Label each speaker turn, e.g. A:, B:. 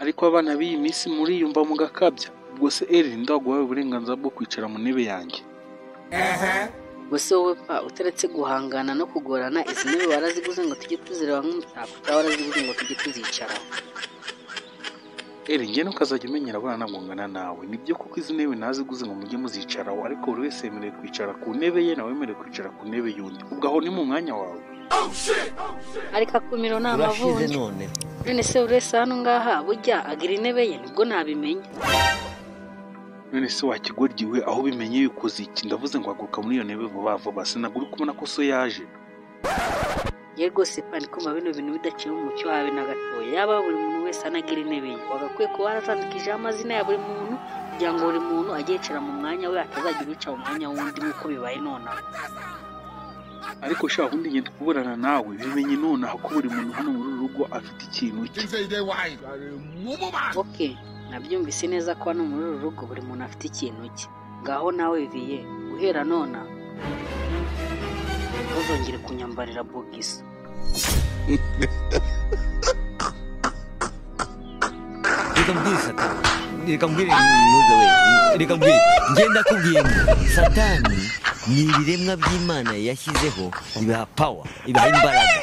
A: ariko abana b'iyi minsi muriyumva mugakabya. Ubwo se Eri ndaguhaye uburenganzira bwo kwicara mu ntebe yanjye.
B: Gusa wowe pa utaretse guhangana no kugorana izi ntebe waraziguze ngo tujye tuzireba nk'umutako cyangwa waraziguze ngo tujye tuzicaraho.
A: Eri njye ntukazajya umenyera abana ngongana nawe. Nibyo kuko izi ntebe naziguze ngo mujye muzicaraho, ariko buri wese yemerewe kwicara ku ntebe ye, nawe wemerewe kwicara ku ntebe y'undi. Ubwo aho ni mu mwanya wawe.
B: Ariko akumiro ni amavunja. None se buri wese hano ngaha burya agira intebe ye nibwo nabimenya.
A: None se wakigoryiwe aho bimenye yukoze iki? Ndavuze ngo haguruka muri iyo ntebe vuba vuba, sinagura kubona ko so yaje.
B: Yego se pa ndikumva bino bintu bidaciye mu mucyo wawe na gatoya. Yaba buri muntu wese anagira intebe ye, wagakwiye kuba waratandikije amazina ya buri muntu kugira ngo buri muntu ajye yicara mu mwanya we, atazagira wicara mu mwanya wundi nk'uko bibaye nonaha.
A: Ariko sha ubundi ngende kuburana nawe bimenye nonaha ko buri muntu hano muri rugo afite ikintu cye.
B: Okay, nabyumvise neza ko hano muri rugo buri muntu afite ikintu cye. Ngaho nawe viye uhera nona uzongere kunyambarira bogisi.
C: Reka mbwire nuze we. Reka mbwire ngenda kubwiye Satani ni ibiremwa by'Imana yashyizeho, ibaha power, ibaha imbaraga.